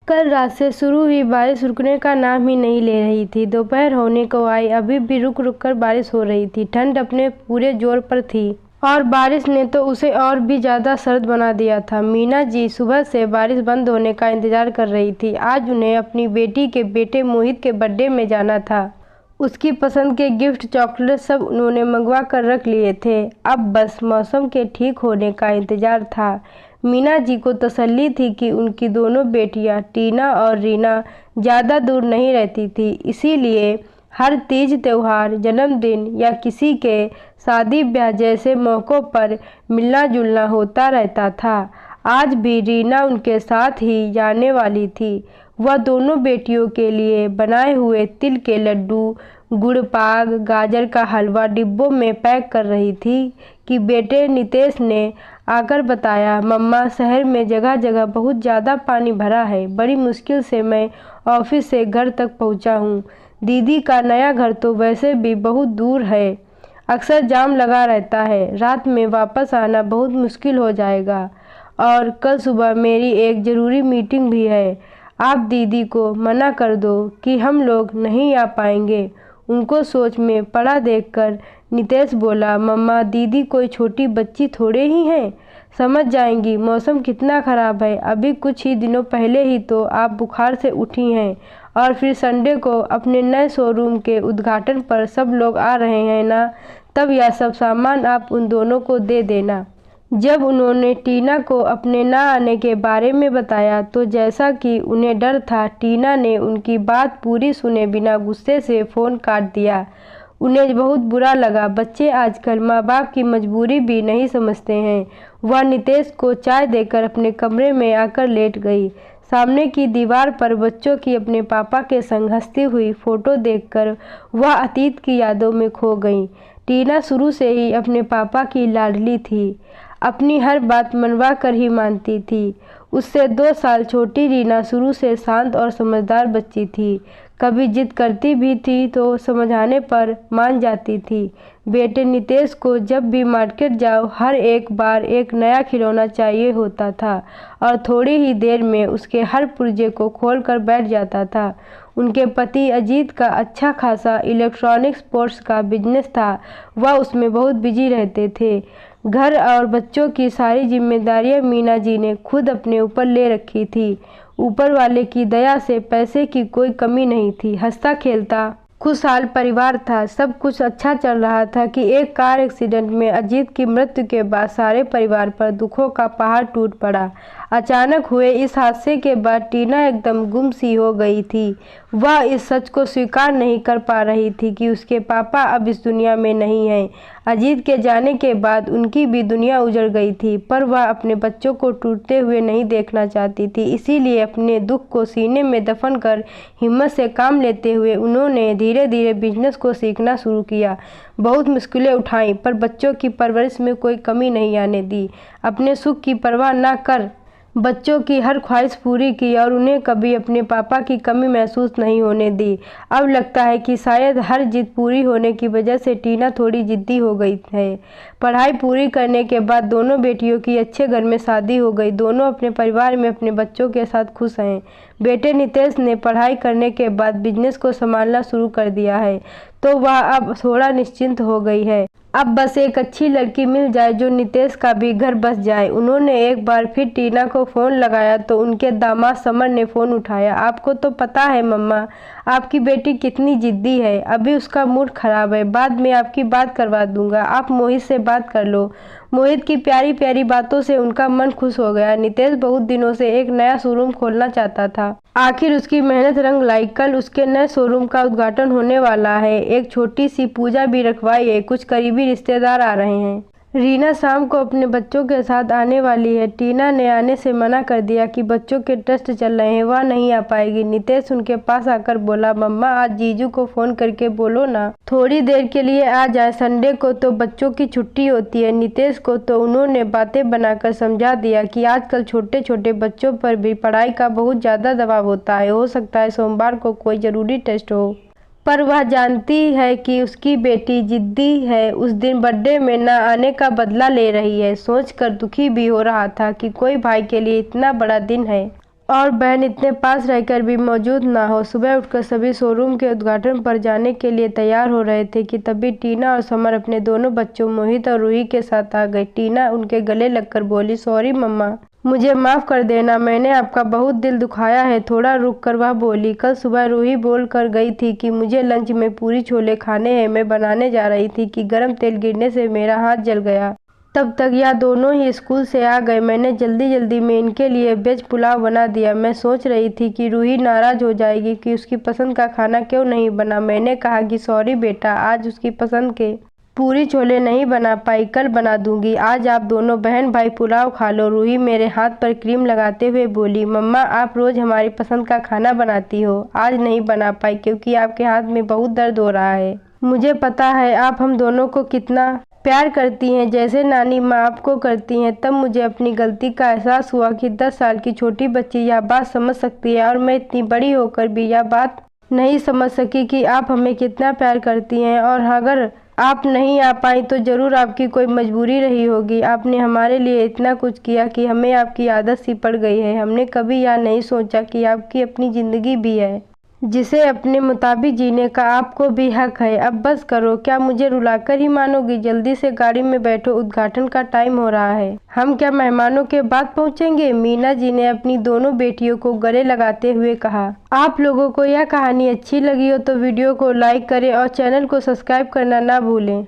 कल रात से शुरू हुई बारिश रुकने का नाम ही नहीं ले रही थी। दोपहर होने को आई, अभी भी रुक रुक कर बारिश हो रही थी। ठंड अपने पूरे जोर पर थी और बारिश ने तो उसे और भी ज़्यादा सर्द बना दिया था। मीना जी सुबह से बारिश बंद होने का इंतज़ार कर रही थी। आज उन्हें अपनी बेटी के बेटे मोहित के बर्थडे में जाना था। उसकी पसंद के गिफ्ट, चॉकलेट सब उन्होंने मंगवा कर रख लिए थे। अब बस मौसम के ठीक होने का इंतज़ार था। मीना जी को तसल्ली थी कि उनकी दोनों बेटियां टीना और रीना ज़्यादा दूर नहीं रहती थी, इसीलिए हर तीज त्योहार, जन्मदिन या किसी के शादी ब्याह जैसे मौक़ों पर मिलना जुलना होता रहता था। आज भी रीना उनके साथ ही जाने वाली थी। वह दोनों बेटियों के लिए बनाए हुए तिल के लड्डू, गुड़ पाक, गाजर का हलवा डिब्बों में पैक कर रही थी कि बेटे नितेश ने आकर बताया, मम्मा शहर में जगह जगह बहुत ज़्यादा पानी भरा है। बड़ी मुश्किल से मैं ऑफिस से घर तक पहुंचा हूं। दीदी का नया घर तो वैसे भी बहुत दूर है, अक्सर जाम लगा रहता है। रात में वापस आना बहुत मुश्किल हो जाएगा और कल सुबह मेरी एक ज़रूरी मीटिंग भी है। आप दीदी को मना कर दो कि हम लोग नहीं आ पाएंगे। उनको सोच में पड़ा देखकर नितेश बोला, मम्मा दीदी कोई छोटी बच्ची थोड़े ही हैं, समझ जाएंगी मौसम कितना ख़राब है। अभी कुछ ही दिनों पहले ही तो आप बुखार से उठी हैं और फिर संडे को अपने नए शोरूम के उद्घाटन पर सब लोग आ रहे हैं ना, तब यह सब सामान आप उन दोनों को दे देना। जब उन्होंने टीना को अपने ना आने के बारे में बताया तो जैसा कि उन्हें डर था, टीना ने उनकी बात पूरी सुने बिना गुस्से से फ़ोन काट दिया। उन्हें बहुत बुरा लगा। बच्चे आजकल माँ बाप की मजबूरी भी नहीं समझते हैं। वह नितेश को चाय देकर अपने कमरे में आकर लेट गई। सामने की दीवार पर बच्चों की अपने पापा के संग हंसती हुई फ़ोटो देखकर वह अतीत की यादों में खो गई। टीना शुरू से ही अपने पापा की लाडली थी, अपनी हर बात मनवा कर ही मानती थी। उससे 2 साल छोटी रीना शुरू से शांत और समझदार बच्ची थी। कभी जिद करती भी थी तो समझाने पर मान जाती थी। बेटे नितेश को जब भी मार्केट जाओ हर एक बार एक नया खिलौना चाहिए होता था और थोड़ी ही देर में उसके हर पुर्जे को खोल कर बैठ जाता था। उनके पति अजीत का अच्छा खासा इलेक्ट्रॉनिक स्पोर्ट्स का बिजनेस था, वह उसमें बहुत बिजी रहते थे। घर और बच्चों की सारी जिम्मेदारियां मीना जी ने खुद अपने ऊपर ले रखी थी। ऊपर वाले की दया से पैसे की कोई कमी नहीं थी। हंसता खेलता खुशहाल परिवार था। सब कुछ अच्छा चल रहा था कि एक कार एक्सीडेंट में अजीत की मृत्यु के बाद सारे परिवार पर दुखों का पहाड़ टूट पड़ा। अचानक हुए इस हादसे के बाद टीना एकदम गुम सी हो गई थी। वह इस सच को स्वीकार नहीं कर पा रही थी कि उसके पापा अब इस दुनिया में नहीं हैं। अजीत के जाने के बाद उनकी भी दुनिया उजड़ गई थी, पर वह अपने बच्चों को टूटते हुए नहीं देखना चाहती थी। इसीलिए अपने दुख को सीने में दफन कर हिम्मत से काम लेते हुए उन्होंने धीरे धीरे बिजनेस को सीखना शुरू किया। बहुत मुश्किलें उठाईं, पर बच्चों की परवरिश में कोई कमी नहीं आने दी। अपने सुख की परवाह न कर बच्चों की हर ख्वाहिश पूरी की और उन्हें कभी अपने पापा की कमी महसूस नहीं होने दी। अब लगता है कि शायद हर जिद पूरी होने की वजह से टीना थोड़ी जिद्दी हो गई है। पढ़ाई पूरी करने के बाद दोनों बेटियों की अच्छे घर में शादी हो गई। दोनों अपने परिवार में अपने बच्चों के साथ खुश हैं। बेटे नितेश ने पढ़ाई करने के बाद बिजनेस को संभालना शुरू कर दिया है, तो वह अब थोड़ा निश्चिंत हो गई है। अब बस एक अच्छी लड़की मिल जाए जो नितेश का भी घर बस जाए। उन्होंने एक बार फिर टीना को फ़ोन लगाया तो उनके दामाद समर ने फ़ोन उठाया। आपको तो पता है मम्मा, आपकी बेटी कितनी जिद्दी है। अभी उसका मूड ख़राब है, बाद में आपकी बात करवा दूंगा। आप मोहित से बात कर लो। मोहित की प्यारी प्यारी बातों से उनका मन खुश हो गया। नितेश बहुत दिनों से एक नया शोरूम खोलना चाहता था। आखिर उसकी मेहनत रंग लाई। कल उसके नए शोरूम का उद्घाटन होने वाला है। एक छोटी सी पूजा भी रखवाई है। कुछ करीबी रिश्तेदार आ रहे हैं। रीना शाम को अपने बच्चों के साथ आने वाली है। टीना ने आने से मना कर दिया कि बच्चों के टेस्ट चल रहे हैं, वह नहीं आ पाएगी। नितेश उनके पास आकर बोला, मम्मा आज जीजू को फ़ोन करके बोलो ना, थोड़ी देर के लिए आ जाए। संडे को तो बच्चों की छुट्टी होती है। नितेश को तो उन्होंने बातें बनाकर समझा दिया कि आजकल छोटे छोटे बच्चों पर भी पढ़ाई का बहुत ज़्यादा दबाव होता है। हो सकता है सोमवार को कोई ज़रूरी टेस्ट हो, पर वह जानती है कि उसकी बेटी जिद्दी है। उस दिन बर्थडे में न आने का बदला ले रही है। सोचकर दुखी भी हो रहा था कि कोई भाई के लिए इतना बड़ा दिन है और बहन इतने पास रहकर भी मौजूद ना हो। सुबह उठकर सभी शोरूम के उद्घाटन पर जाने के लिए तैयार हो रहे थे कि तभी टीना और समर अपने दोनों बच्चों मोहित और रूही के साथ आ गई। टीना उनके गले लगकर बोली, सॉरी मम्मा, मुझे माफ़ कर देना, मैंने आपका बहुत दिल दुखाया है। थोड़ा रुक कर वह बोली, कल सुबह रूही बोल कर गई थी कि मुझे लंच में पूरी छोले खाने हैं। मैं बनाने जा रही थी कि गर्म तेल गिरने से मेरा हाथ जल गया। तब तक यह दोनों ही स्कूल से आ गए। मैंने जल्दी जल्दी में इनके लिए वेज पुलाव बना दिया। मैं सोच रही थी कि रूही नाराज़ हो जाएगी कि उसकी पसंद का खाना क्यों नहीं बना। मैंने कहा कि सॉरी बेटा, आज उसकी पसंद के पूरी छोले नहीं बना पाई, कल बना दूंगी। आज आप दोनों बहन भाई पुलाव खा लो। रूही मेरे हाथ पर क्रीम लगाते हुए बोली, मम्मा आप रोज़ हमारी पसंद का खाना बनाती हो, आज नहीं बना पाई क्योंकि आपके हाथ में बहुत दर्द हो रहा है। मुझे पता है आप हम दोनों को कितना प्यार करती हैं, जैसे नानी माँ आपको करती हैं। तब मुझे अपनी गलती का एहसास हुआ कि 10 साल की छोटी बच्ची यह बात समझ सकती है और मैं इतनी बड़ी होकर भी यह बात नहीं समझ सकी कि आप हमें कितना प्यार करती हैं। और अगर आप नहीं आ पाई तो ज़रूर आपकी कोई मजबूरी रही होगी। आपने हमारे लिए इतना कुछ किया कि हमें आपकी आदत सी पड़ गई है। हमने कभी यह नहीं सोचा कि आपकी अपनी ज़िंदगी भी है, जिसे अपने मुताबिक जीने का आपको भी हक है। अब बस करो, क्या मुझे रुलाकर ही मानोगी? जल्दी से गाड़ी में बैठो, उद्घाटन का टाइम हो रहा है। हम क्या मेहमानों के बाद पहुंचेंगे? मीना जी ने अपनी दोनों बेटियों को गले लगाते हुए कहा। आप लोगों को यह कहानी अच्छी लगी हो तो वीडियो को लाइक करें और चैनल को सब्सक्राइब करना ना भूलें।